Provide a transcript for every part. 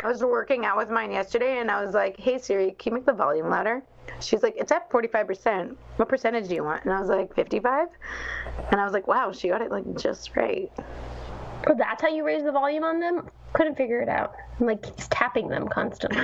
I was working out with mine yesterday, and I was like, hey, Siri, can you make the volume louder? She's like, it's at 45%. What percentage do you want? And I was like, 55? And I was like, wow, she got it like just right. Oh, that's how you raise the volume on them? Couldn't figure it out. I'm like tapping them constantly.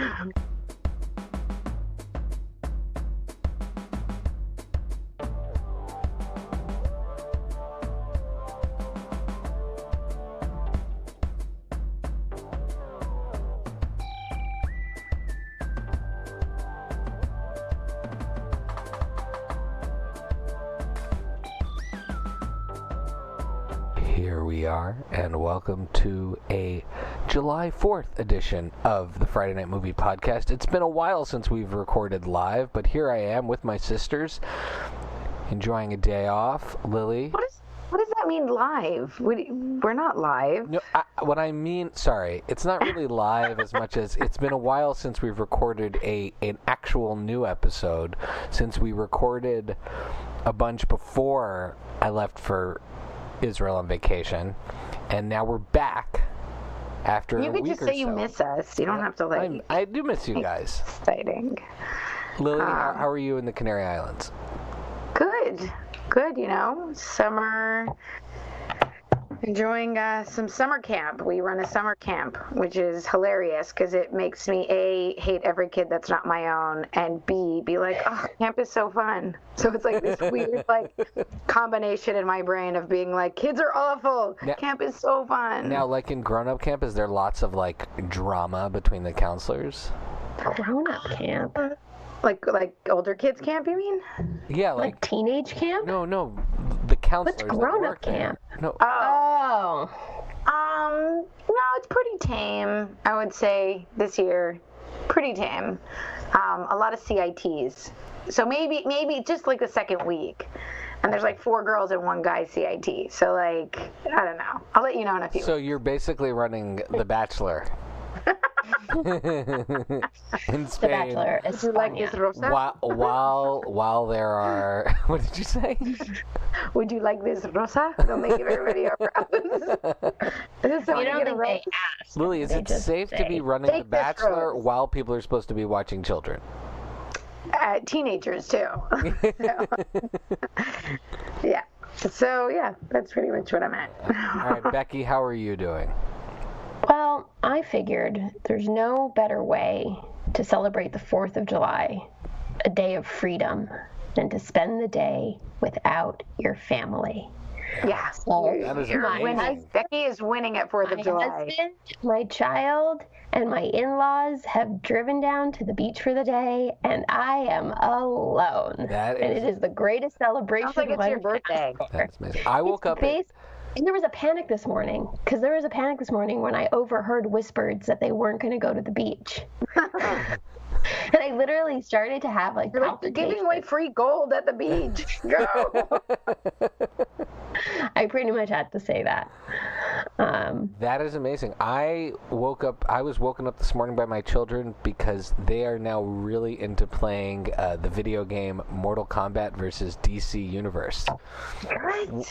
Here we are, and welcome to a July 4th edition of the Friday Night Movie Podcast. It's been a while since we've recorded live, but here I am with my sisters, enjoying a day off. Lily? What does that mean, live? We're not live. No, what I mean, sorry, it's not really live as much as it's been a while since we've recorded an actual new episode, since we recorded a bunch before I left for Israel on vacation, and now we're back after a week or so. You could just say you miss us. You don't have to like. I do miss you guys. Exciting. Lily, how are you in the Canary Islands? Good. You know, summer. Enjoying some summer camp. We run a summer camp, which is hilarious because it makes me A, hate every kid that's not my own, and B, be like, oh, camp is so fun. So it's like this weird like combination in my brain of being like, kids are awful. Now, camp is so fun. Now, like in grown-up camp, is there lots of like drama between the counselors? Grown-up camp? Like older kids camp, you mean? Yeah, like teenage camp? No, the counselors. What's grown-up camp? No. Oh. No, it's pretty tame, I would say, this year. Pretty tame. A lot of CITs. So maybe just like the second week. And there's like 4 girls and 1 guy CIT. So like, I don't know. I'll let you know in a few So weeks. you're basically running The Bachelor. In Spain. The Bachelor. Would you like this rosa? While there are, what did you say? Would you like this rosa? Don't they give everybody a rose? Is You don't think they ask. Lily, is it safe to be running The Bachelor while people are supposed to be watching children? Teenagers too. Yeah. So yeah, that's pretty much what I'm at. All right, Becky, how are you doing? Well, I figured there's no better way to celebrate the 4th of July, a day of freedom, than to spend the day without your family. Yeah. So That is You're amazing. winning. Becky is winning at 4th of my July. husband, my child, and my in-laws have driven down to the beach for the day, and I am alone. That and is- it is the greatest celebration Sounds like it's one your can ask birthday. for. That's amazing. I woke up. And there was a panic this morning, because there was a panic this morning when I overheard whispers that they weren't going to go to the beach. And I literally started to have like You're like, giving away free gold at the beach. Go. I pretty much had to say that. That is amazing. I was woken up this morning by my children because they are now really into playing the video game Mortal Kombat versus DC Universe.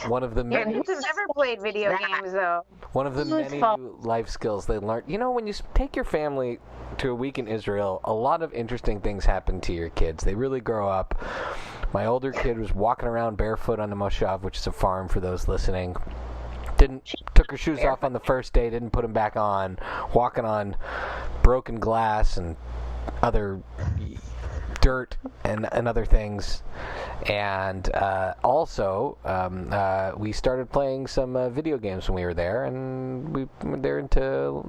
One of the many, Who's never played video games though? one of the many new life skills they learn. You know, when you take your family to a week in Israel, a lot of interesting things happen to your kids. They really grow up. My older kid was walking around barefoot on the Moshav, which is a farm for those listening. Took her shoes off on the first day, didn't put them back on, walking on broken glass and other dirt and other things. And also, we started playing some video games when we were there, and they're into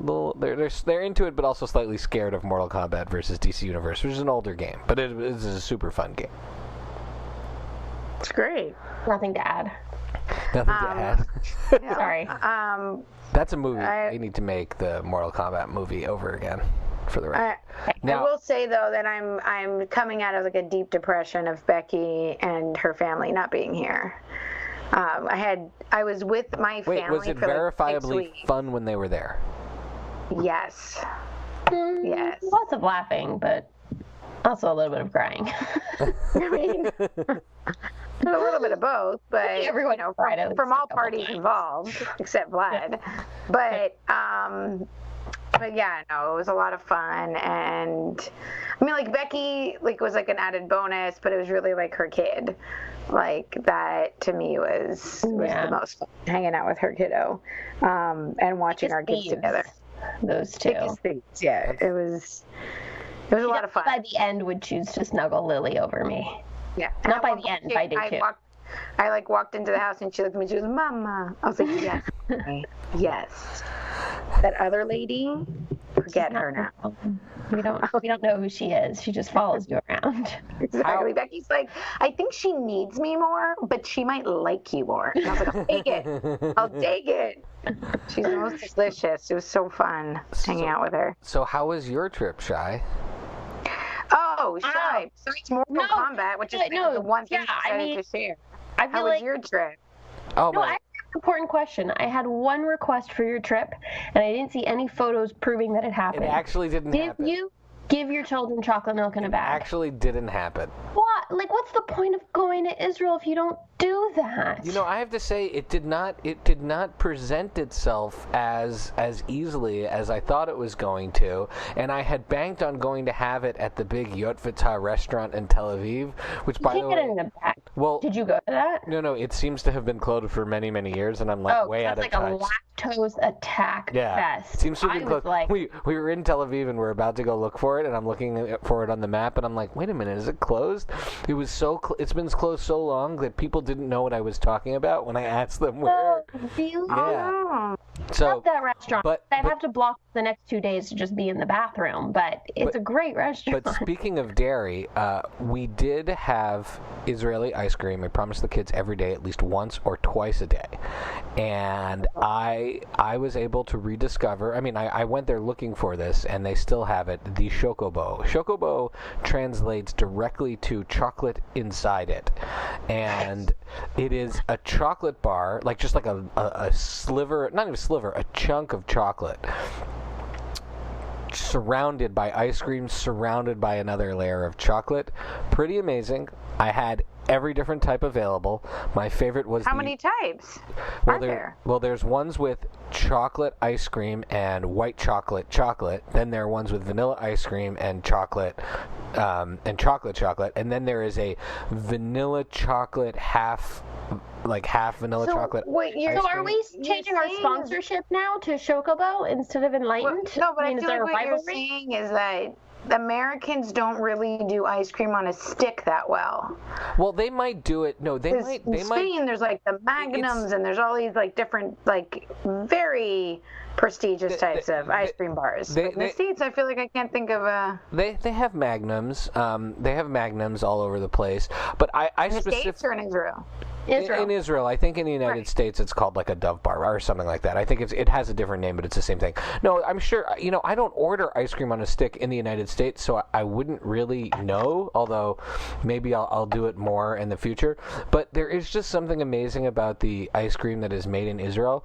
it, but also slightly scared of Mortal Kombat versus DC Universe, which is an older game, but it is a super fun game. It's great. Nothing to add. Nothing to add. Yeah. Sorry. That's a movie. They need to make the Mortal Kombat movie over again for the record. I will say though that I'm coming out of like a deep depression of Becky and her family not being here. I was with my family. Wait, was it for verifiably like 6 weeks. fun when they were there? Yes. Yes. Lots of laughing, but also a little bit of crying. I mean, a little bit of both, but Everyone from all parties involved, except Vlad. But But yeah, no, it was a lot of fun, and I mean, like Becky, like was like an added bonus, but it was really like her kid. Like that to me was the most fun, hanging out with her kiddo, and watching our kids together. Those two. Yeah, it was a lot of fun. By the end, would choose to snuggle Lily over me. Yeah, not by the end, by day two. I walked into the house and she looked at me and she was, Mama. I was like, yes. Yes. That other lady, forget her now. We don't know who she is. She just follows you around. Exactly. Becky's like, I think she needs me more, but she might like you more. And I was like, I'll take it. I'll take it. She's the most delicious. It was so fun hanging out with her. So how was your trip, Shai? Oh, Shai. So it's Mortal Kombat, which is the one thing I decided to share. How was your trip? Oh, no, I have an important question. I had one request for your trip, and I didn't see any photos proving that it happened. It actually didn't happen. Did you give your children chocolate milk in a bag? It actually didn't happen. What? Like, what's the point of going to Israel if you don't do that? You know, I have to say, it did not present itself as easily as I thought it was going to, and I had banked on going to have it at the big Yotvata restaurant in Tel Aviv, which, by the way, get it in a bag. Well, did you go to that? No, it seems to have been closed for many, many years, and I'm like way out of touch. It's like a lactose attack fest. It seems to have been closed. Like, we were in Tel Aviv and we're about to go look for it, and I'm looking for it on the map, and I'm like, wait a minute, is it closed? It was it's been closed so long that people didn't know what I was talking about when I asked them where. Really? Yeah. So I love that restaurant. But I have to block the next 2 days to just be in the bathroom, but it's a great restaurant. But speaking of dairy, we did have Israeli ice cream. I promised the kids every day, at least once or twice a day. And I was able to rediscover, I went there looking for this, and they still have it, the Chocobo. Chocobo translates directly to chocolate inside it. And it is a chocolate bar, like just like a sliver, not even a sliver, a chunk of chocolate surrounded by ice cream, surrounded by another layer of chocolate. Pretty amazing. I had every different type available. My favorite was How many types are there? Well, there's ones with chocolate ice cream and white chocolate. Then there are ones with vanilla ice cream and chocolate, chocolate. And then there is a vanilla chocolate half vanilla chocolate. Wait, so are we changing our sponsorship now to Chocobo instead of Enlightened? No, but I feel like what you're saying is that Americans don't really do ice cream on a stick that well. Well, they might do it. No, they might. In Spain, there's like the Magnums, and there's all these like different, like very prestigious types of ice cream bars. In the States, I feel like I can't think of a. They have Magnums. They have Magnums all over the place. But I in the States or in Israel? In Israel, I think in the United States it's called like a Dove bar or something like that. I think it has a different name, but it's the same thing. No, I'm sure. I don't order ice cream on a stick in the United States, so I wouldn't really know. Although maybe I'll do it more in the future. But there is just something amazing about the ice cream that is made in Israel.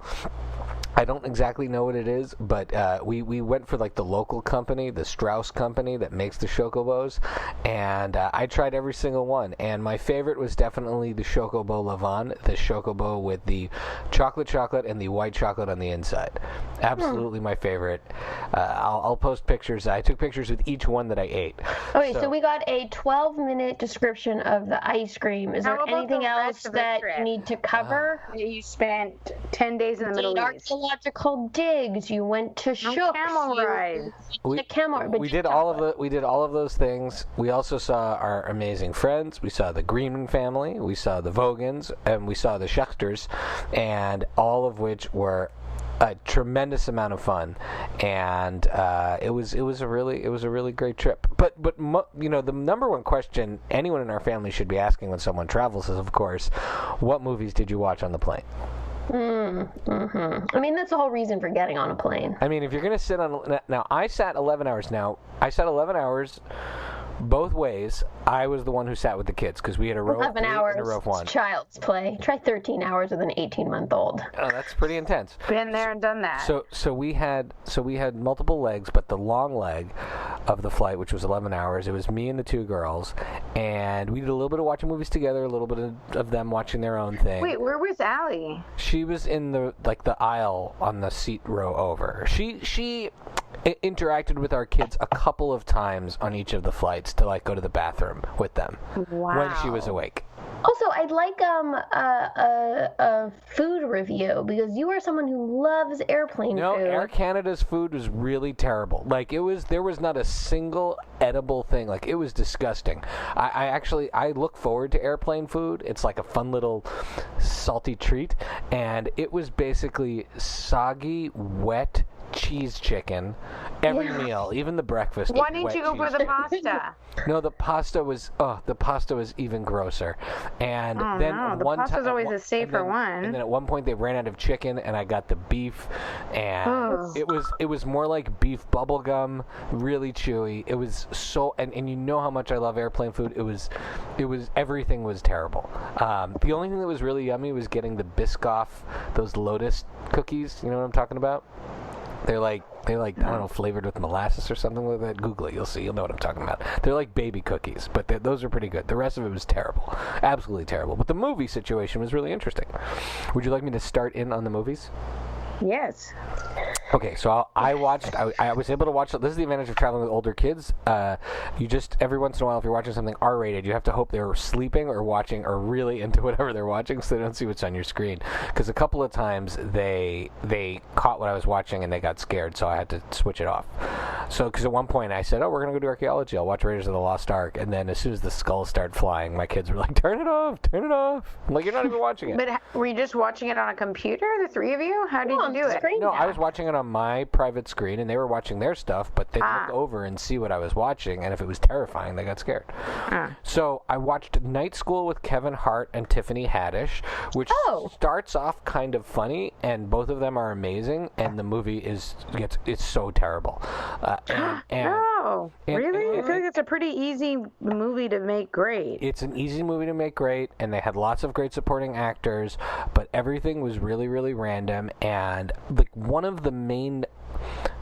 I don't exactly know what it is, but we went for like the local company, the Strauss company that makes the Chocobos, and I tried every single one. And my favorite was definitely the Chocobo Lavan, the Chocobo with the chocolate and the white chocolate on the inside. Absolutely my favorite. I'll post pictures. I took pictures with each one that I ate. Okay, so we got a 12-minute description of the ice cream. Is there anything else that you need to cover? You spent 10 days in the Middle East. Archaeological digs. You went to Shook. Camel rides. We did all of those things. We also saw our amazing friends. We saw the Greenman family. We saw the Vaagens, and we saw the Schechters, and all of which were a tremendous amount of fun, and it was a really great trip. But the number one question anyone in our family should be asking when someone travels is, of course, what movies did you watch on the plane? I mean, that's the whole reason for getting on a plane. I mean, if you're going to sit on... Now, I sat 11 hours both ways. I was the one who sat with the kids because we had a row 11 hours, and a row of one. Child's play. Try 13 hours with an 18-month-old. Oh, that's pretty intense. Been there and done that. So we had multiple legs, but the long leg of the flight, which was 11 hours, it was me and the two girls, and we did a little bit of watching movies together, a little bit of them watching their own thing. Wait, where was Allie? She was in the aisle on the seat row over. She interacted with our kids a couple of times on each of the flights to like go to the bathroom with them when she was awake. Also, I'd like a food review because you are someone who loves airplane food. No, Air Canada's food was really terrible. Like there was not a single edible thing. Like it was disgusting. I look forward to airplane food. It's like a fun little salty treat, and it was basically soggy, wet cheese chicken every meal, even the breakfast. Why didn't you go for the pasta? No, the pasta was even grosser. And then the pasta's always a safer one. And then at one point they ran out of chicken, and I got the beef, and it was more like beef bubble gum, really chewy. It was so, and you know how much I love airplane food. It was everything was terrible. The only thing that was really yummy was getting the Biscoff, those Lotus cookies. You know what I'm talking about? They're like I don't know, flavored with molasses or something like that. Google it, you'll know what I'm talking about. They're like baby cookies, but those are pretty good. The rest of it was terrible, absolutely terrible. But the movie situation was really interesting. Would you like me to start in on the movies? Yes. Okay, so I was able to watch. This is the advantage of traveling with older kids. You just, every once in a while, if you're watching something R-rated, you have to hope they're sleeping or watching or really into whatever they're watching, so they don't see what's on your screen. Because a couple of times they caught what I was watching and they got scared, so I had to switch it off. So, because at one point I said, "Oh, we're gonna go do archaeology. I'll watch Raiders of the Lost Ark," and then as soon as the skulls started flying, my kids were like, "Turn it off! Turn it off!" I'm like, "You're not even watching it." But were you just watching it on a computer, the three of you? How did you do it? No, I was watching it on my private screen, and they were watching their stuff, but they'd look over and see what I was watching, and if it was terrifying, they got scared. So I watched Night School with Kevin Hart and Tiffany Haddish, which starts off kind of funny, and both of them are amazing, and the movie it's so terrible. Really? I feel like it's a pretty easy movie to make great. It's an easy movie to make great, and they had lots of great supporting actors, but everything was really, really random, and one of the main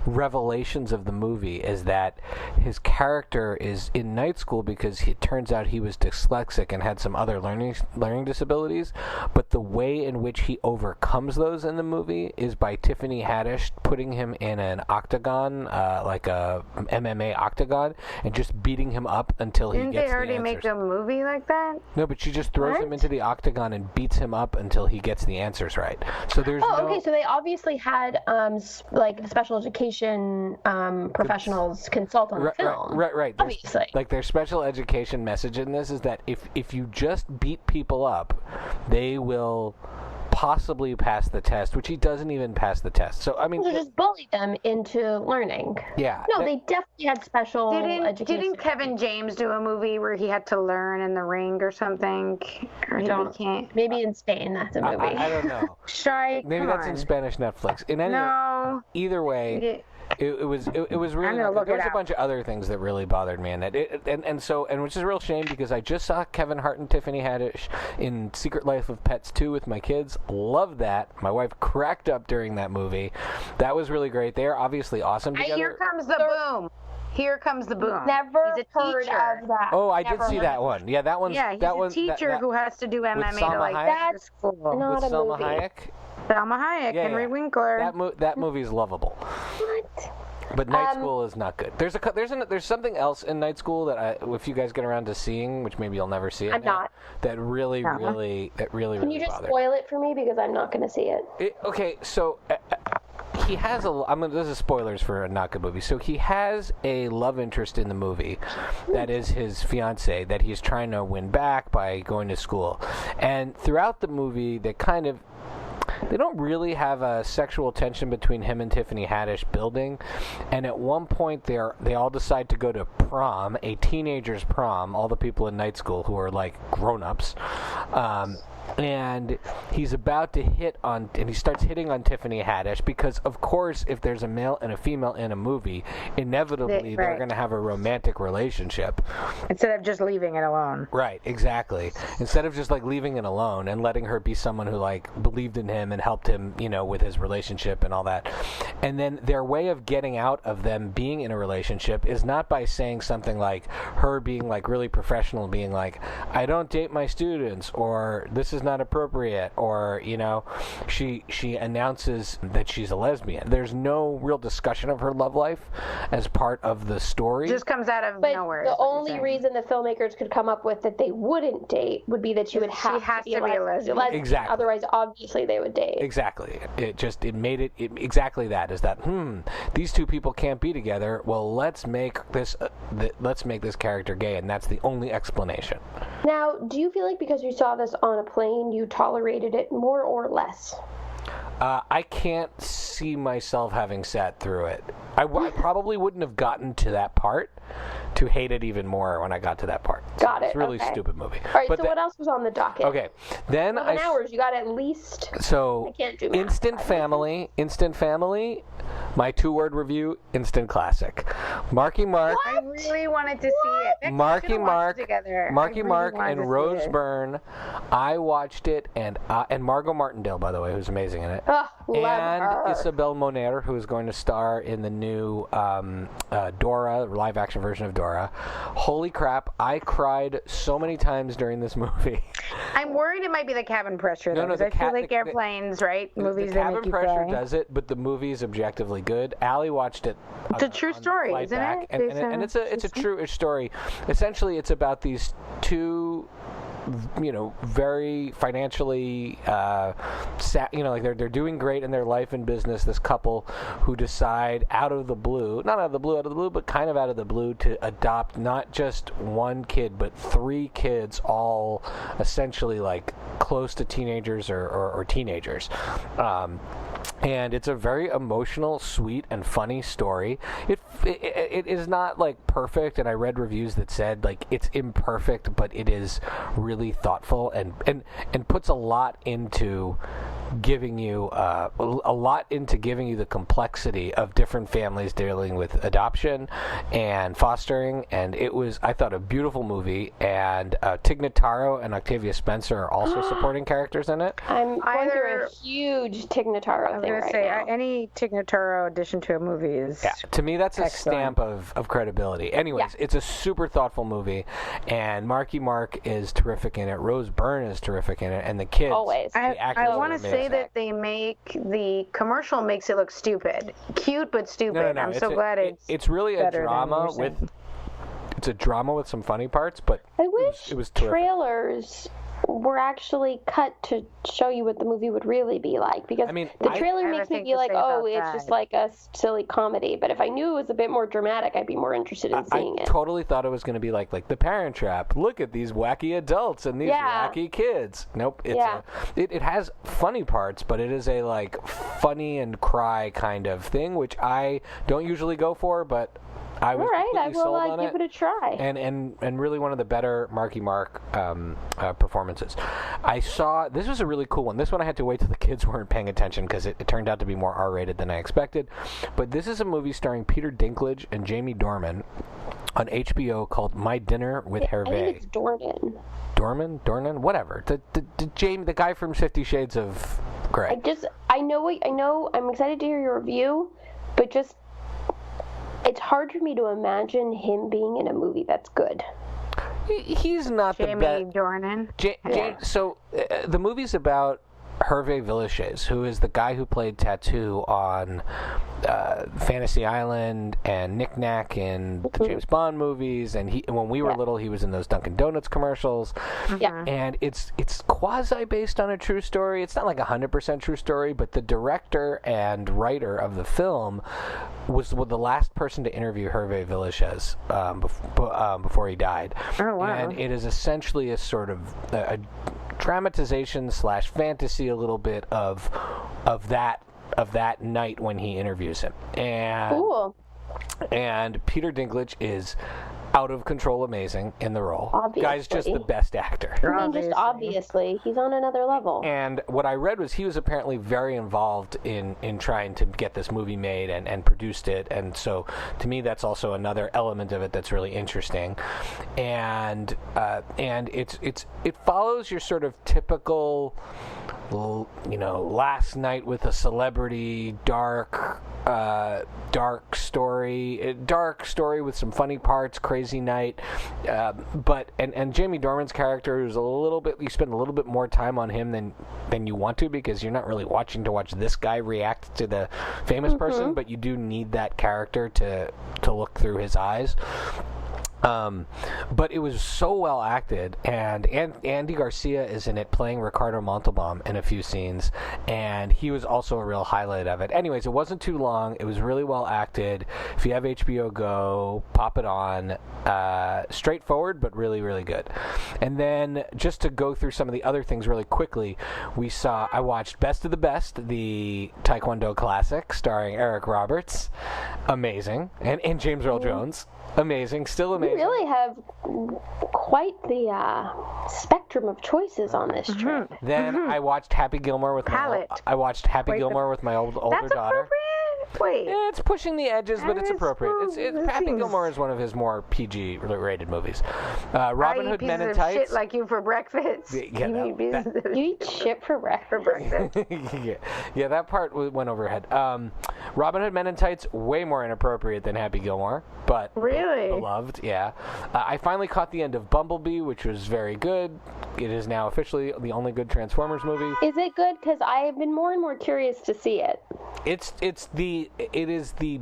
revelations of the movie is that his character is in night school because it turns out he was dyslexic and had some other learning disabilities, but the way in which he overcomes those in the movie is by Tiffany Haddish putting him in an octagon, like a MMA octagon, and just beating him up until he gets the answers. Didn't they already make a movie like that? No, but she just throws him into the octagon and beats him up until he gets the answers right. So there's okay, so they obviously had like special education professionals consult on the film. Right. Obviously. Like their special education message in this is that if you just beat people up, they will possibly pass the test, which he doesn't even pass the test. So I mean, so just bully them into learning. Yeah. No, they definitely had special education. Didn't Kevin James do a movie where he had to learn in the ring or something? Or maybe in Spain that's a movie. I don't know. Shai, maybe that's in Spanish Netflix. Either way. It was really there was a bunch of other things that really bothered me in it, and which is a real shame because I just saw Kevin Hart and Tiffany Haddish in Secret Life of Pets 2 with my kids. Loved that. My wife cracked up during that movie. That was really great. They are obviously awesome together. Here comes the boom. Here comes the boom. Never heard of that. Oh, I did see that one. Yeah, that one's. Yeah, he's that a one, teacher who has to do MMA to like that's school. Not with a Selma movie. Hayek. Selma Hayek, Henry Winkler. That movie is lovable. What? But Night School is not good. There's something else in Night School that if you guys get around to seeing, which maybe you'll never see it. I'm not. That really Can you just bothered. spoil it for me because I'm not going to see it? Okay, so he has this is spoilers for a not good movie. So he has a love interest in the movie that is his fiance that he's trying to win back by going to school, and throughout the movie they don't really have a sexual tension between him and Tiffany Haddish building, and at one point they all decide to go to prom, a teenager's prom, all the people in Night School who are like grown-ups, and he's about to and he starts hitting on Tiffany Haddish because, of course, if there's a male and a female in a movie, inevitably they're going to have a romantic relationship. Instead of just leaving it alone. Right, exactly. Instead of just like leaving it alone and letting her be someone who like believed in him and helped him, with his relationship and all that. And then their way of getting out of them being in a relationship is not by saying something like her being like really professional, being like, "I don't date my students," or "This is not appropriate," or she announces that she's a lesbian. There's no real discussion of her love life as part of the story. It just comes out of nowhere. The only reason the filmmakers could come up with that they wouldn't date would be that she would have to be a lesbian. Exactly. Otherwise, obviously, they would date. Exactly. It made it exactly that. Is that these two people can't be together? Well, let's make this character gay, and that's the only explanation. Now, do you feel like because you saw this on a plane, you tolerated it more or less? I can't see myself having sat through it. I probably wouldn't have gotten to that part to hate it even more when I got to that part. Got it. It's a really stupid movie. All right, what else was on the docket? Okay, then 11 hours, you got at least... So, I can't do math. Instant Family, my 2-word review, instant classic. Marky Mark... I really wanted to see it. Marky Mark and Rose Byrne. I watched it, and Margot Martindale, by the way, who's amazing in it. Oh, love her. Isabelle Moner, who is going to star in the new Dora, live-action version of Dora. Holy crap, I cried so many times during this movie. I'm worried it might be the cabin pressure, though, because I feel like airplanes, right? Movies the that make cabin you pressure cry. does it, but the movie is objectively good. Allie watched it. It's a true story, isn't it? And it's a true story. Essentially, it's about these two, very financially, like they're doing great in their life and business. This couple who decide not out of the blue, but kind of out of the blue, to adopt not just one kid but 3 kids, all essentially like close to teenagers or teenagers. And it's a very emotional, sweet, and funny story. It is not like perfect, and I read reviews that said like it's imperfect, but it is really thoughtful and puts a lot into giving you the complexity of different families dealing with adoption and fostering. And it was, I thought, a beautiful movie. And Tig Notaro and Octavia Spencer are also supporting characters in it. I'm going through a huge Tig Notaro thing right now. Any Tig Notaro addition to a movie is to me that's excellent. A stamp of credibility. Anyways, It's a super thoughtful movie, and Marky Mark is terrific in it. Rose Byrne is terrific in it, and the kids. Always. I want to say that they make the commercial makes it look stupid, cute but stupid. No. I'm so glad it's really a drama with. It's a drama with some funny parts, but I wish it was terrific. Trailers were actually cut to show you what the movie would really be like, because the trailer makes me feel like, it's just like a silly comedy. But if I knew it was a bit more dramatic, I'd be more interested in seeing it. I totally thought it was going to be like The Parent Trap. Look at these wacky adults and these wacky kids. Nope. It has funny parts, but it is a like funny and cry kind of thing, which I don't usually go for, but I was completely sold on give it a try. And really one of the better Marky Mark performances. I saw, this was a really cool one. This one I had to wait till the kids weren't paying attention because it turned out to be more R-rated than I expected. But this is a movie starring Peter Dinklage and Jamie Dornan on HBO called My Dinner with Herve. I think it's Dornan. Dornan? Whatever. The guy from 50 Shades of Grey. I know, I'm excited to hear your review, but just, it's hard for me to imagine him being in a movie that's good. He's not the best. Jamie Dornan. So the movie's about Herve Villechaize, who is the guy who played Tattoo on Fantasy Island and Knick Knack in the James Bond movies, and when we were little, he was in those Dunkin' Donuts commercials. Yeah. And it's quasi based on a true story. It's not like 100% true story, but the director and writer of the film was the last person to interview Herve Villechaize before he died. Oh wow! And it is essentially a sort of a dramatization / fantasy a little bit of that night when he interviews him. And cool. And Peter Dinklage is out of control amazing in the role. Obviously. Guy's just the best actor. I mean, just obviously. He's on another level. And what I read was he was apparently very involved in trying to get this movie made and produced it. And so to me, that's also another element of it that's really interesting. And it follows your sort of typical last night with a celebrity, dark story with some funny parts, crazy night, but Jamie Dorman's character is you spend a little bit more time on him than you want to, because you're not really watching to watch this guy react to the famous person, but you do need that character to look through his eyes. But it was so well acted, and Andy Garcia is in it playing Ricardo Montalban in a few scenes, and he was also a real highlight of it. Anyways, it wasn't too long. It was really well acted. If you have HBO Go, pop it on. Straightforward, but really, really good. And then, just to go through some of the other things really quickly, I watched Best of the Best, the Taekwondo classic, starring Eric Roberts. Amazing. And James Earl Jones. Amazing, still amazing. You really have quite the spectrum of choices on this trip. Then I watched Happy Gilmore with my older That's daughter. Appropriate? Wait. Yeah, it's pushing the edges, but it's appropriate. Happy Gilmore is one of his more PG rated movies. Robin Hood Men in Tights. Shit like you for breakfast. You eat shit for breakfast. yeah, that part went overhead. Robin Hood Men in Tights, way more inappropriate than Happy Gilmore, but really beloved. Yeah, I finally caught the end of Bumblebee, which was very good. It is now officially the only good Transformers movie. Is it good? Because I have been more and more curious to see it. It is the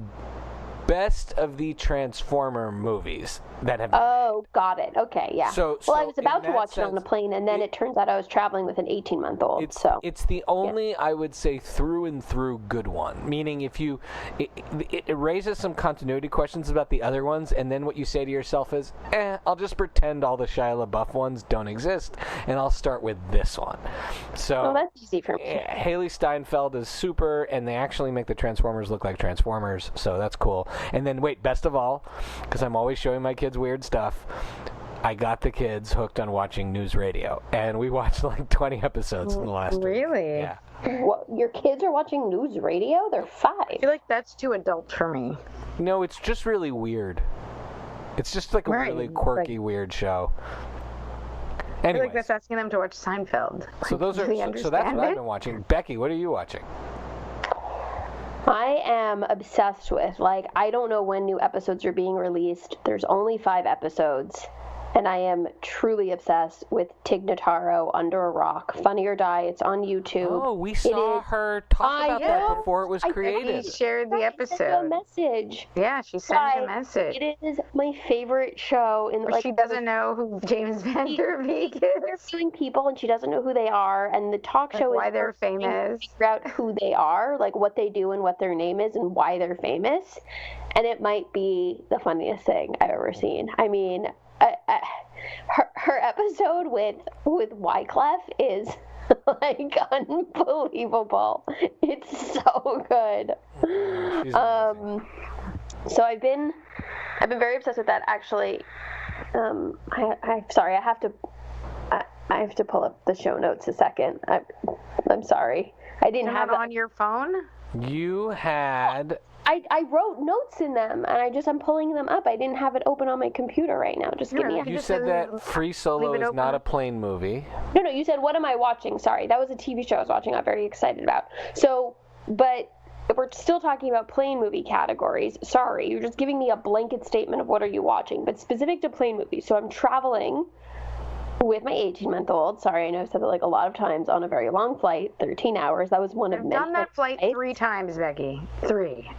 best of the Transformer movies that have been made. Got it. Okay, yeah. So I was about to watch it on the plane, and then it turns out I was traveling with an 18-month-old. It's the only, I would say, through and through good one. Meaning, it raises some continuity questions about the other ones, and then what you say to yourself is, I'll just pretend all the Shia LaBeouf ones don't exist, and I'll start with this one. So that's easy for me. Haley Steinfeld is super, and they actually make the Transformers look like Transformers, so that's cool. And then, best of all, because I'm always showing my kids weird stuff, I got the kids hooked on watching news radio, and we watched like 20 episodes in the last week. Really? Yeah. What, your kids are watching news radio? They're 5. I feel like that's too adult for me. No, it's just really weird. It's just like a really quirky, weird show. Anyway, I feel like that's asking them to watch Seinfeld. So that's what I've been watching. Becky, what are you watching? I am obsessed with, I don't know when new episodes are being released. There's only 5 episodes. And I am truly obsessed with Tig Notaro, Under a Rock. Funny or Die. It's on YouTube. Oh, we saw her talk about that before it was created. She shared the episode. She sent a message. Yeah, she sent a message. It is my favorite show. She doesn't know who James Van Der Beek is. They're suing people, and she doesn't know who they are. And the talk show is why they're famous. Figure out who they are, what they do and what their name is, and why they're famous. And it might be the funniest thing I've ever seen. I mean, her episode with Wyclef is unbelievable. It's so good. So I've been very obsessed with that. Actually, I have to pull up the show notes a second. I'm sorry. I didn't have it on your phone. You had. I wrote notes in them, and I'm pulling them up. I didn't have it open on my computer right now. Just give me a... You said that Free Solo is not a plane movie. No, you said, what am I watching? Sorry, that was a TV show I was watching. I'm very excited about. So, but if we're still talking about plane movie categories, sorry, you're just giving me a blanket statement of what are you watching, but specific to plane movies. So I'm traveling with my 18-month-old. Sorry, I know I've said that a lot of times, on a very long flight, 13 hours. That was one of many. I've done that flight 3 times, Becky. 3.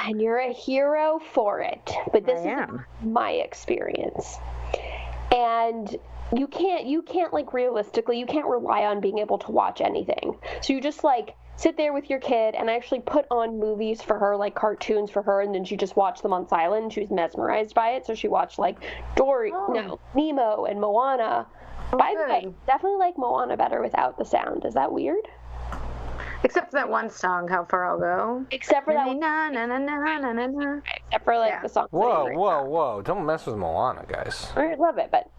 And you're a hero for it. But this is my experience. And you can't realistically, you can't rely on being able to watch anything. So you just sit there with your kid, and I actually put on movies for her, cartoons for her, and then she just watched them on silent, and she was mesmerized by it. So she watched Nemo and Moana. By the way, definitely like Moana better without the sound. Is that weird? Except for that one song, How Far I'll Go. Except for that one. Except for the song. Whoa. Don't mess with Moana, guys. I love it, but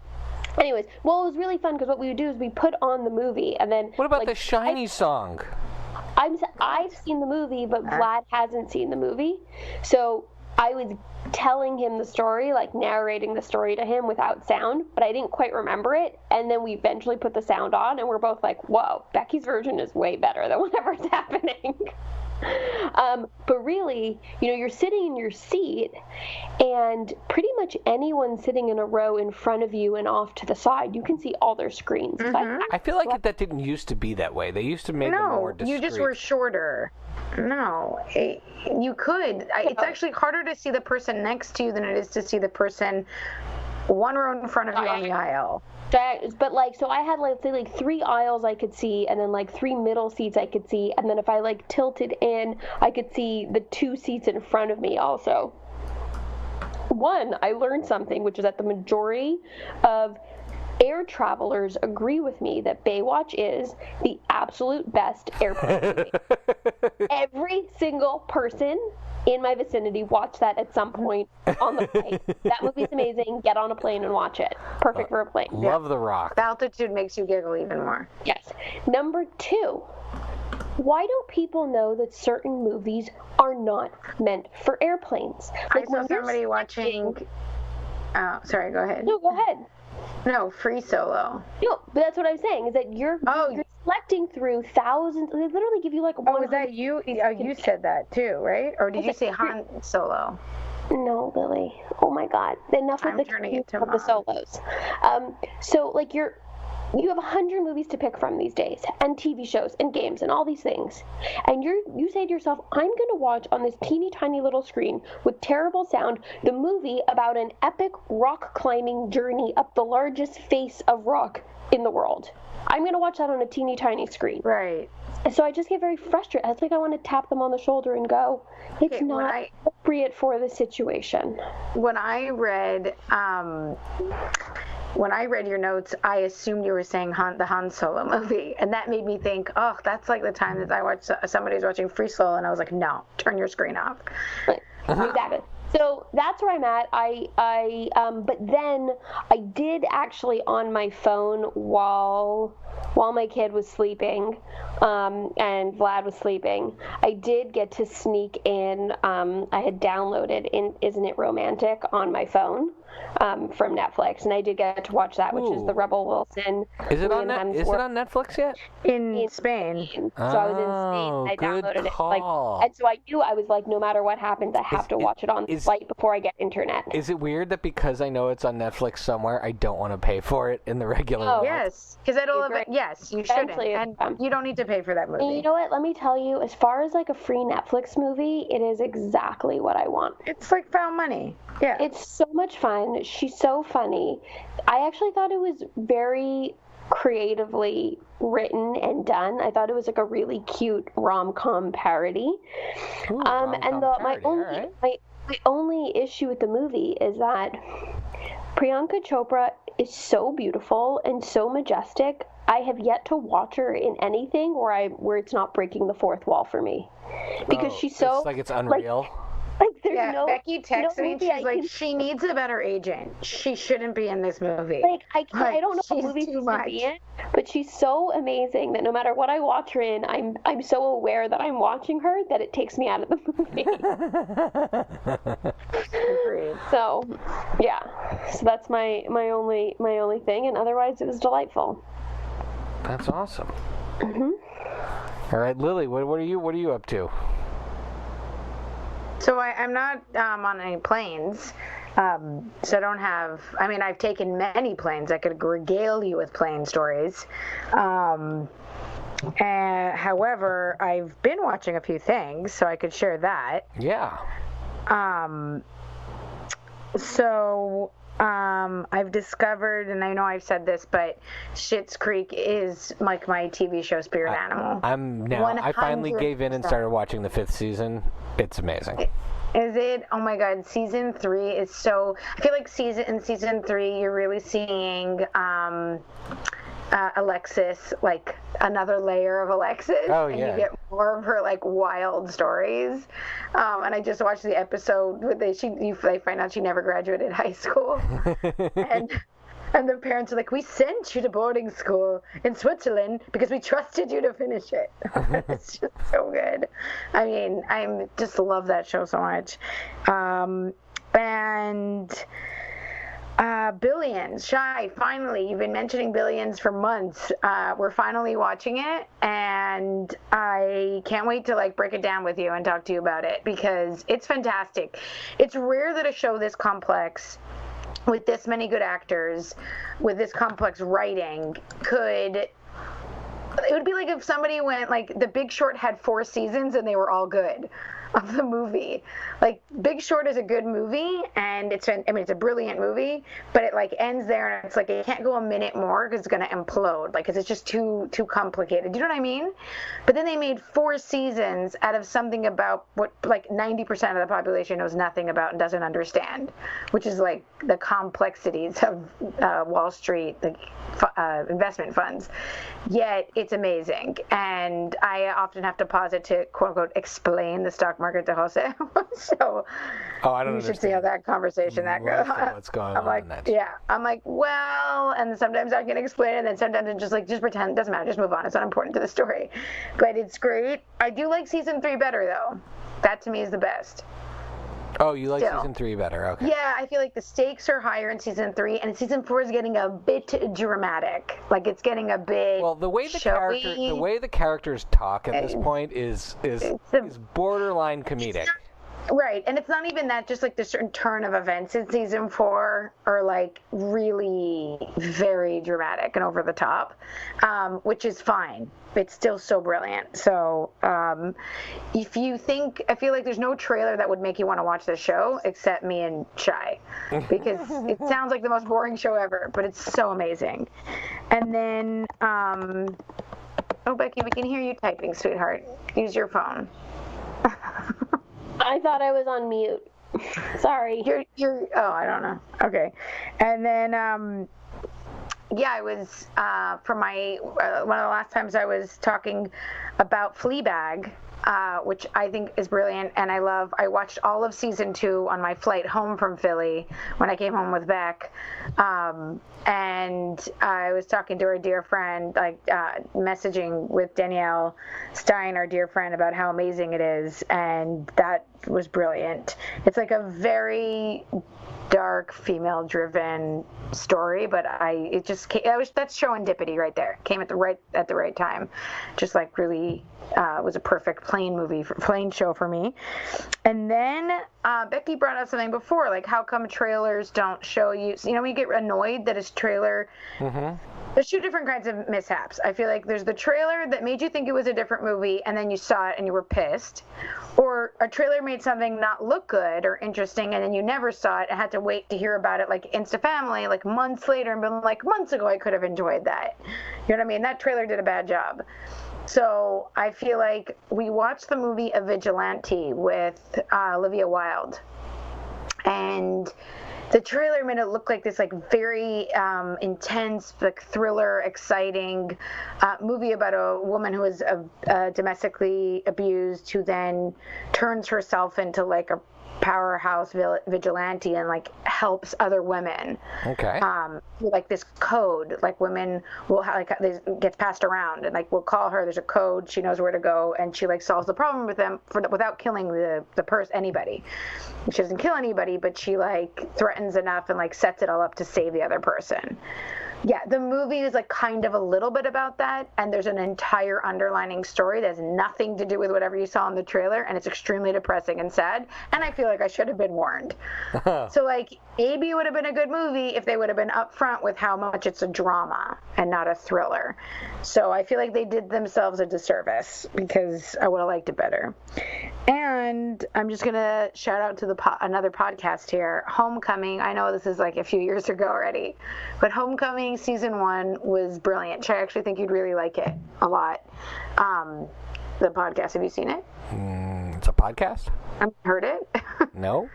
anyways. Well, it was really fun because what we would do is we put on the movie, and then... What about the Shiny song? I've seen the movie, but Vlad hasn't seen the movie. So I was telling him the story, like narrating the story to him without sound, but I didn't quite remember it. And then we eventually put the sound on, and we're both like, whoa, Becky's version is way better than whatever's happening. But really, you're sitting in your seat, and pretty much anyone sitting in a row in front of you and off to the side, you can see all their screens. Mm-hmm. I feel like that didn't used to be that way. They used to make them more discreet. You just were shorter. No, you could. It's actually harder to see the person next to you than it is to see the person one row in front of you on the aisle. But so I had say 3 aisles I could see, and then 3 middle seats I could see, and then if I tilted in, I could see the 2 seats in front of me also. One, I learned something, which is that the majority of air travelers agree with me that Baywatch is the absolute best airplane movie. Every single person in my vicinity watched that at some point on the plane. That movie's amazing. Get on a plane and watch it. Perfect for a plane. Love The Rock. The altitude makes you giggle even more. Yes. Number 2, why don't people know that certain movies are not meant for airplanes? I saw somebody watching... Oh, sorry, go ahead. No, go ahead. No, Free Solo. No, but that's what I'm saying, is that you're selecting through thousands. They literally give you one. Oh, was that you? Oh, you said that too, right? Or did you say Han Solo? No, Lily. Oh my God. Enough with the solos. So you have 100 movies to pick from these days, and TV shows, and games, and all these things. And you say to yourself, I'm going to watch on this teeny tiny little screen with terrible sound the movie about an epic rock climbing journey up the largest face of rock in the world. I'm going to watch that on a teeny tiny screen. Right. And so I just get very frustrated. It's like I want to tap them on the shoulder and go, it's not appropriate for the situation. When I read your notes, I assumed you were saying the Han Solo movie, and that made me think, oh, that's like the time that I watched somebody's watching Free Solo, and I was like, no, turn your screen off. Right. Exactly. So that's where I'm at. But then I did actually on my phone while my kid was sleeping, and Vlad was sleeping, I did get to sneak in. I had downloaded Isn't It Romantic on my phone from Netflix, and I did get to watch that, which is the Rebel Wilson. Is it on Netflix yet? In Spain. So I was in Spain. I downloaded it. And so I knew I was like, no matter what happens, I have to watch it on the flight before I get internet. Is it weird that because I know it's on Netflix somewhere, I don't want to pay for it in the regular? Oh, yes, because yes, you shouldn't, and you don't need to pay for that movie. And you know what? Let me tell you, as far as a free Netflix movie, it is exactly what I want. It's like found money. Yeah. It's so much fun. She's so funny. I actually thought it was very creatively written and done. I thought it was a really cute rom-com parody. Ooh, my only issue with the movie is that Priyanka Chopra is so beautiful and so majestic. I have yet to watch her in anything where it's not breaking the fourth wall for me, because she's so it's unreal. Becky texted me. She's like, she needs a better agent. She shouldn't be in this movie. I don't know what movie she's to be in, but she's so amazing that no matter what I watch her in, I'm so aware that I'm watching her that it takes me out of the movie. Agreed. So, yeah. So that's my only thing, and otherwise it was delightful. That's awesome. Mhm. All right, Lily, what are you up to? So I'm not on any planes, so I don't have. I mean, I've taken many planes. I could regale you with plane stories. However, I've been watching a few things, so I could share that. Yeah. I've discovered, and I know I've said this, but Schitt's Creek is like my TV show spirit animal. I finally gave in and started watching the 5th season. It's amazing. Is it? Oh my God, season 3 is so. I feel like in season 3, you're really seeing Alexis, like another layer of Alexis. Oh, and yeah. you get more of her wild stories. And I just watched the episode where they find out she never graduated high school. And And the parents are like, we sent you to boarding school in Switzerland because we trusted you to finish it. It's just so good. I mean, I just love that show so much. Billions. Shai, finally, you've been mentioning Billions for months. We're finally watching it, and I can't wait to like break it down with you and talk to you about it because it's fantastic. It's rare that a show this complex with this many good actors, with this complex writing, it would be like if somebody went, like, The Big Short had 4 seasons and they were all good of the movie. Like, Big Short is a good movie, and it's a brilliant movie, but it, like, ends there, and it's like, it can't go a minute more because it's going to implode, like, 'cause it's just too complicated. Do you know what I mean? But then they made 4 seasons out of something about what, like, 90% of the population knows nothing about and doesn't understand, which is, like, the complexities of Wall Street, like, investment funds. Yet it's amazing, and I often have to pause it to quote unquote explain the stock market to Jose. So I don't you should see how that conversation goes. What's going I'm on? like, yeah, I'm like, well, and sometimes I can explain it, and then sometimes it's just pretend, it doesn't matter, just move on, it's not important to the story. But it's great. I do like season 3 better though. That to me is the best. Oh, you like Still. season 3 better? Okay. Yeah, I feel like the stakes are higher in season 3, and season 4 is getting a bit dramatic. Like, it's getting a bit the way the characters talk at this point is borderline comedic. Right, and it's not even that, just like the certain turn of events in season 4 are like really very dramatic and over the top, which is fine. It's still so brilliant. So if you think, I feel like there's no trailer that would make you want to watch this show except me and Shai, because it sounds like the most boring show ever, but it's so amazing. And then, oh, Becky, we can hear you typing, sweetheart. Use your phone. I thought I was on mute. Sorry. You're. Oh, I don't know. Okay, and then yeah, I was for my one of the last times I was talking about Fleabag, which I think is brilliant, and I love. I watched all of season 2 on my flight home from Philly when I came home with Beck, and I was talking to our dear friend, like messaging with Danielle Stein, our dear friend, about how amazing it is, and that was brilliant. It's like a very dark, female-driven story, but that's serendipity right there. Came at the right time. Just like really was a perfect plane show for me. And then Becky brought up something before, like how come trailers don't show you? You know, when you get annoyed that a trailer. Mm-hmm. There's 2 different kinds of mishaps. I feel like there's the trailer that made you think it was a different movie, and then you saw it and you were pissed. Or a trailer made something not look good or interesting, and then you never saw it and had to wait to hear about it, like Instafamily, like months later, and been like, months ago I could have enjoyed that. You know what I mean? That trailer did a bad job. So I feel like we watched the movie A Vigilante with Olivia Wilde, and the trailer made it look like this, like, very intense, like, thriller, exciting movie about a woman who is domestically abused, who then turns herself into, like, a powerhouse vigilante and, like, helps other women. Okay. Like this code, like, women will have, like, this gets passed around, and, like, we'll call her. There's a code. She knows where to go, and she, like, solves the problem with them without killing the person, anybody. She doesn't kill anybody, but she, like, threatens enough and, like, sets it all up to save the other person. Yeah, the movie is, like, kind of a little bit about that, and there's an entire underlining story that has nothing to do with whatever you saw in the trailer, and it's extremely depressing and sad, and I feel like I should have been warned. So, like, maybe it would have been a good movie if they would have been upfront with how much it's a drama and not a thriller. So I feel like they did themselves a disservice, because I would have liked it better. And I'm just going to shout out to another podcast here, Homecoming. I know this is like a few years ago already, but Homecoming season 1 was brilliant. I actually think you'd really like it a lot. The podcast, have you seen it? It's a podcast? I've heard it. No.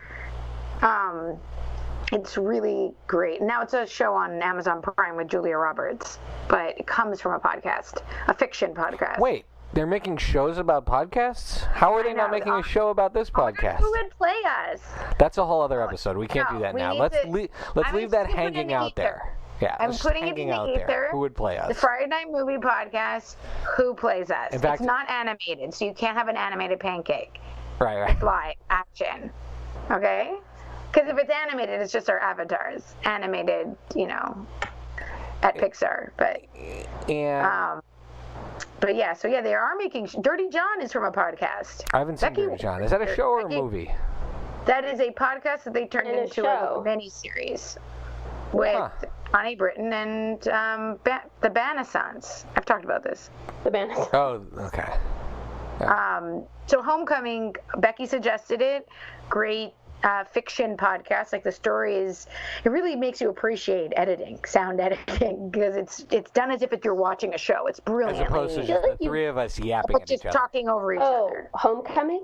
It's really great. Now it's a show on Amazon Prime with Julia Roberts, but it comes from a podcast, a fiction podcast. Wait. They're making shows about podcasts? How are they not making a show about this podcast? Who would play us? That's a whole other episode. We can't do that now. Let's leave that hanging out there. Yeah, I'm putting it in hanging the out ether. there. Who would play us? The Friday Night Movie Podcast. Who plays us? In fact, it's not animated, so you can't have an animated pancake. Right. Live action. Okay? Because if it's animated, it's just our avatars. Animated, at Pixar. But yeah, so yeah, they are making. Dirty John is from a podcast. I haven't seen Dirty John. Is that a show or a movie? That is a podcast that they turned into a mini-series with Ani Britton and the Vanessans. I've talked about this. The Vanessans. Oh, okay. Yeah. So Homecoming, Becky suggested it. Great fiction podcast. Like the story it really makes you appreciate editing, sound editing, because it's done as if you're watching a show. It's brilliant. As opposed to just the three of us yapping at each other. Just talking over each other. Homecoming?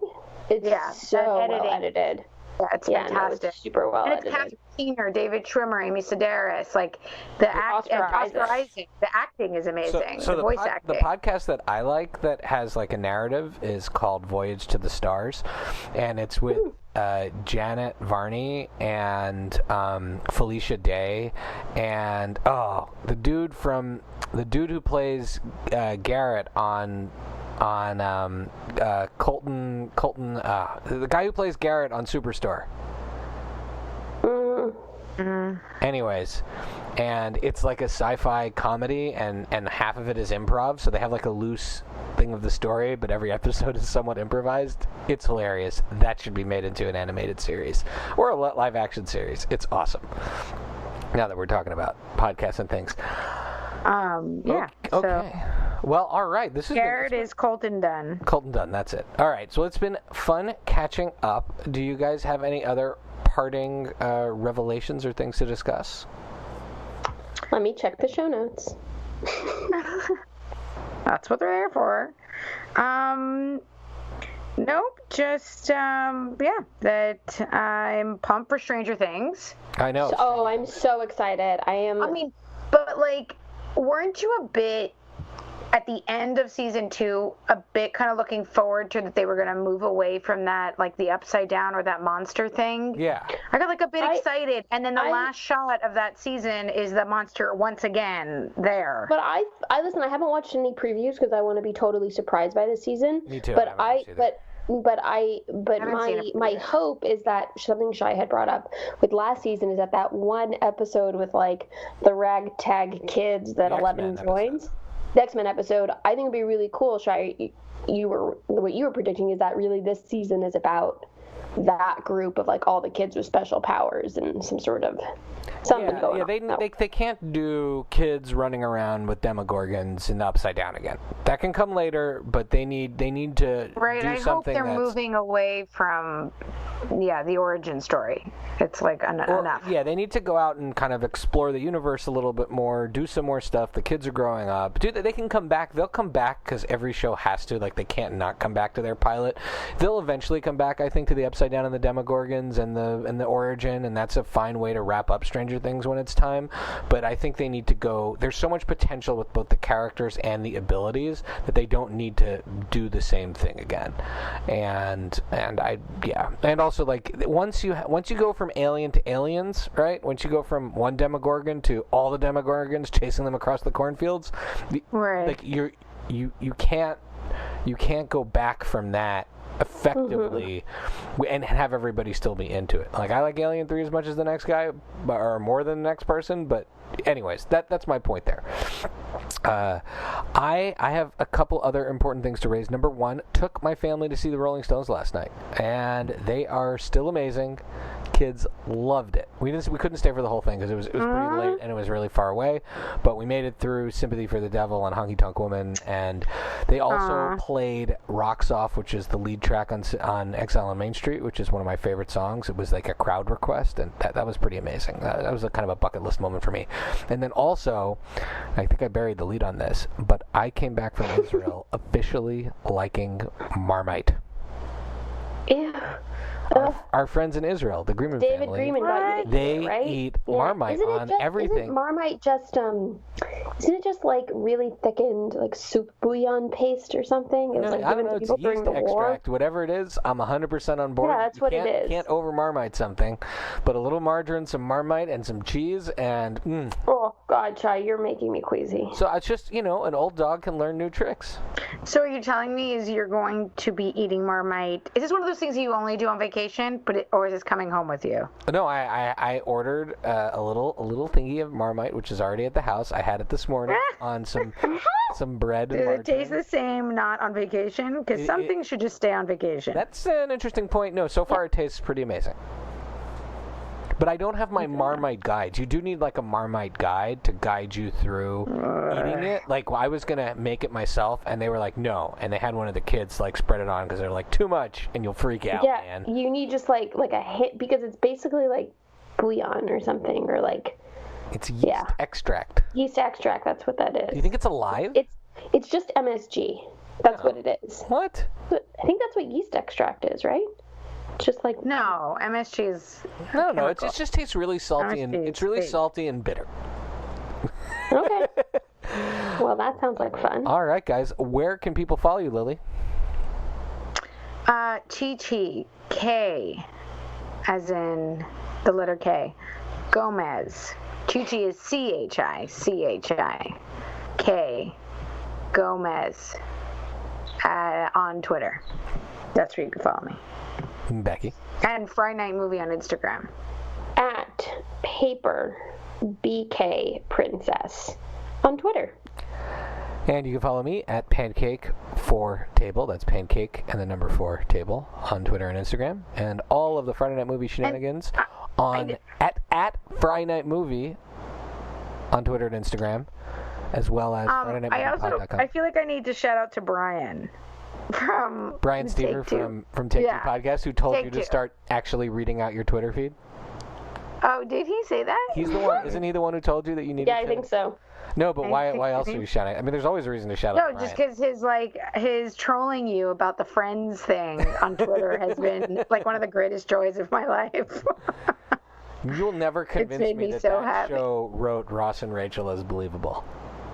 It's so well edited. Yeah, it's fantastic. No, it's super well edited. And it's Catherine Keener, David Schwimmer, Amy Sedaris. Like Oscar Isaac. The acting is amazing. So the voice acting. The podcast that I like that has like a narrative is called Voyage to the Stars, and it's with Janet Varney and Felicia Day, and the dude who plays Garrett on Colton, the guy who plays Garrett on Superstore. Anyways, and it's like a sci-fi comedy, and half of it is improv, so they have like a loose thing of the story, but every episode is somewhat improvised. It's hilarious. That should be made into an animated series or a live action series. It's awesome. Now that we're talking about podcasts and things. Yeah. Okay. Well, all right. This is Garrett is Colton Dunn. Colton Dunn. That's it. All right. So it's been fun catching up. Do you guys have any other parting revelations or things to discuss? Let me check the show notes. That's what they're there for. Nope. Just that I'm pumped for Stranger Things. I know. I'm so excited. I mean, but like, weren't you a bit at the end of season 2 a bit kind of looking forward to that they were going to move away from that, like the upside down or that monster thing? Yeah. I got like a bit excited, and then the last shot of that season is the monster once again there. But I listen. I haven't watched any previews because I want to be totally surprised by this season. Me too. But my hope is that something Shai had brought up with last season is that one episode with like the ragtag kids that 11 joins. The X-Men episode, I think would be really cool. Shai, what you were predicting is that really this season is about that group of like all the kids with special powers and some sort of something going on. They can't do kids running around with Demogorgons in the Upside Down again. That can come later, but they need to do something. I hope they're moving away from the origin story. It's like enough. Yeah, they need to go out and kind of explore the universe a little bit more, do some more stuff. The kids are growing up. They can come back. They'll come back because every show has to. Like, they can't not come back to their pilot. They'll eventually come back, I think, to the Upside Down and the Demogorgons and the origin, and that's a fine way to wrap up Stranger Things when it's time. But I think they need to go. There's so much potential with both the characters and the abilities that they don't need to do the same thing again. And also, like, once you go from Alien to Aliens, right? Once you go from one Demogorgon to all the Demogorgons chasing them across the cornfields, right? Like you can't go back from that effectively and have everybody still be into it. Like, I like Alien 3 as much as the next guy, or more than the next person, but anyways, that's my point there. I have a couple other important things to raise. Number one, took my family to see the Rolling Stones last night, and they are still amazing. Kids loved it. We couldn't stay for the whole thing because it was pretty late and it was really far away, but we made it through Sympathy for the Devil and Honky Tonk Woman, and they also played Rocks Off, which is the lead track on Exile on Main Street, which is one of my favorite songs. It was like a crowd request, and that was pretty amazing. That was a kind of a bucket list moment for me. And then also, I think I buried the lead on this, but I came back from Israel officially liking Marmite. Yeah. Our friends in Israel, the Greenman David family, Greenman got you, they right? eat Marmite on everything. Isn't Marmite just isn't it just like really thickened like soup bouillon paste or something? It was like given to people during the war. Whatever it is, I'm 100% on board. Yeah, that's what it is. You can't over Marmite something, but a little margarine, some Marmite, and some cheese, and Oh, God, Shai, you're making me queasy. So it's just, an old dog can learn new tricks. So are you telling me is you're going to be eating Marmite? Is this one of those things you only do on vacation, or is this coming home with you? No, I ordered a little thingy of Marmite, which is already at the house. I had it this morning on some bread and margarine. Does it taste the same not on vacation? Because some things should just stay on vacation. That's an interesting point. No, so far it tastes pretty amazing. But I don't have my Marmite guides. You do need like a Marmite guide to guide you through eating it. Like I was gonna make it myself, and they were like, no. And they had one of the kids like spread it on because they're like, too much, and you'll freak out, man. Yeah, you need just like a hit because it's basically like bouillon or something, or like. It's yeast extract. Yeast extract. That's what that is. Do you think it's alive? It's just MSG. That's what it is. What? I think that's what yeast extract is, right? Just like no, MSG is no. It just tastes really salty and it's really salty and bitter. Okay. Well, that sounds like fun. All right, guys. Where can people follow you, Lily? Chi K, as in the letter K. Gomez. Chi is CHI K. Gomez on Twitter. That's where you can follow me. Becky. And Friday Night Movie on Instagram. At Paper BK Princess on Twitter. And you can follow me at Pancake4Table. That's Pancake and the number 4 table on Twitter and Instagram. And all of the Friday Night Movie shenanigans on at Friday Night Movie on Twitter and Instagram, as well as FridayNightMoviePod.com. I feel like I need to shout out to Brian. From Brian Stever from Take Two Podcast, who told you to start actually reading out your Twitter feed. Oh, did he say that? He's the one. Isn't he the one who told you that you needed? Yeah, I think so. No, but why else are you shouting? I mean, there's always a reason to shout out. No, just because his trolling you about the Friends thing on Twitter has been like one of the greatest joys of my life. You'll never convince me that show wrote Ross and Rachel as believable.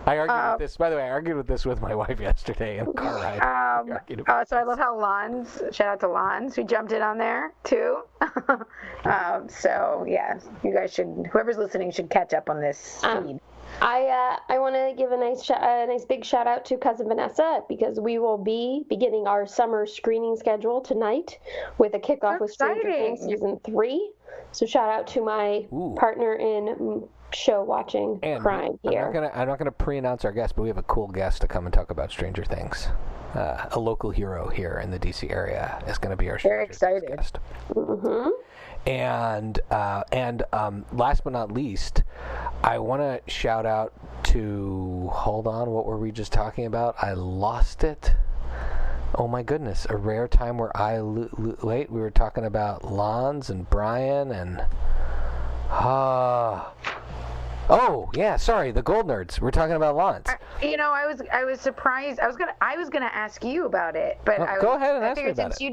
I argued with this. By the way, I argued with this with my wife yesterday in a car ride. So I love how Lanz, shout out to Lanz, who jumped in on there too. So yeah, you guys should, whoever's listening should catch up on this feed. I want to give a nice big shout out to Cousin Vanessa because we will be beginning our summer screening schedule tonight with a kickoff with Stranger Things season 3. So shout out to my partner in show watching crime here. I'm not gonna pre-announce our guest, but we have a cool guest to come and talk about Stranger Things. A local hero here in the DC area is going to be our Stranger Things guest. Mm-hmm. And last but not least, I want to shout out to, hold on, what were we just talking about? I lost it. Oh my goodness, a rare time where wait, we were talking about Lanz and Brian and oh yeah, sorry, the Goldnerds. We're talking about Lanz. I was surprised. I was gonna ask you about it, but go ahead and ask me about it.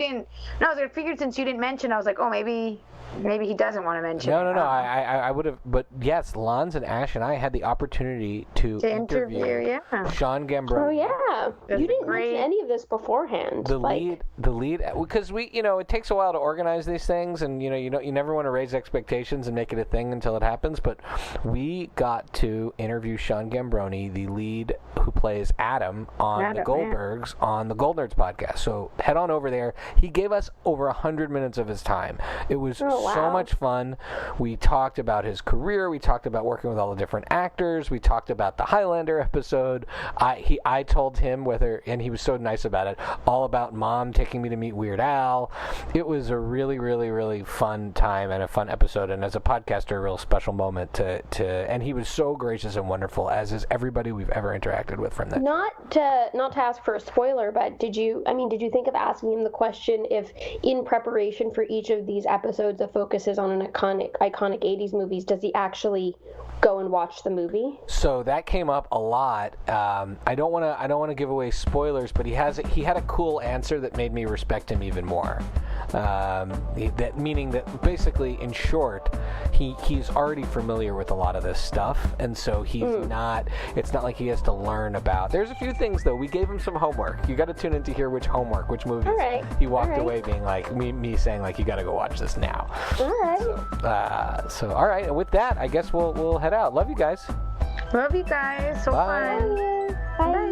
I figured since you didn't mention, I was like, oh, maybe he doesn't want to mention. No. I would have, but yes, Lanz and Ash and I had the opportunity to interview Sean Giambrone. Oh yeah, you didn't mention any of this beforehand. The lead, because it takes a while to organize these things, and you never want to raise expectations and make it a thing until it happens. But we got to interview Sean Giambrone, the lead who plays Adam on the Goldbergs on the Goldnerds podcast. So head on over there. He gave us over 100 minutes of his time. It was so much fun. We talked about his career. We talked about working with all the different actors. We talked about the Highlander episode. I told him and he was so nice about it, all about Mom taking me to meet Weird Al. It was a really, really, really fun time and a fun episode. And as a podcaster, a real special moment and he was so gracious and wonderful, as is everybody we've ever interacted with from that. Not to ask for a spoiler, but did you think of asking him the question if in preparation for each of these episodes that focuses on an iconic 80s movies, does he actually go and watch the movie? So that came up a lot. I don't want to give away spoilers, but he had a cool answer that made me respect him even more. Meaning that basically, in short, he's already familiar with a lot of this stuff, and so he's not. It's not like he has to learn about. There's a few things though. We gave him some homework. You got to tune in to hear which movies. All right. He walked away being like me saying like, you got to go watch this now. All right. So all right. And with that, I guess we'll head out. Love you guys. Love you guys. So Bye. fun. Bye. Bye.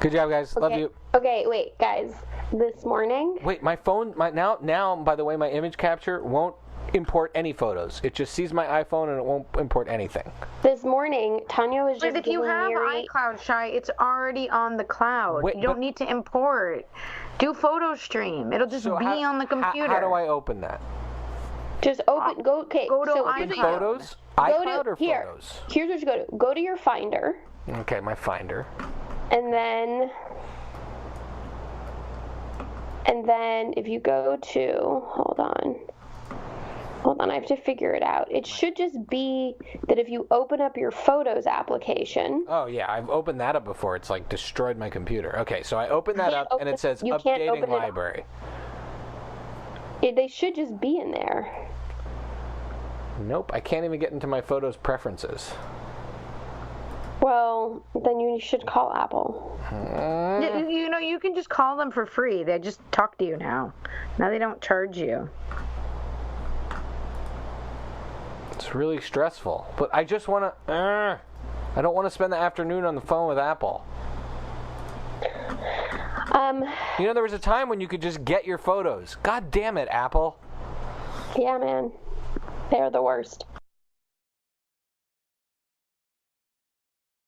Good job, guys. Love Okay. you. Okay, wait, guys. This morning, Wait, my phone, now, by the way, my image capture won't import any photos. It just sees my iPhone and it won't import anything. Tanya was just But if you giving have Mary... iCloud, Shai, it's already on the cloud. Wait, you don't but- need to import. Do photo stream. It'll just So be on the computer. How do I open that? Just open, go to so iCloud. here's what you- Photos? Go iCloud to, or here. photos? Here's what you go to. Go to your Finder, Okay, my Finder. and then if you go to, hold on, I have to figure it out. It should just be that if you open up your Photos application. Oh, yeah, I've opened that up before. It's like destroyed my computer. Okay, so I open that up and it says you can't updating open it up. library. They should just be in there. Nope, I can't even get into my photos preferences. Well, then you should call Apple. You know, you can just call them for free. They just talk to you now. Now they don't charge you. It's really stressful. But I just want to... I don't want to spend the afternoon on the phone with Apple. You know, there was a time when you could just get your photos. God damn it, Apple. Yeah, man. They're the worst.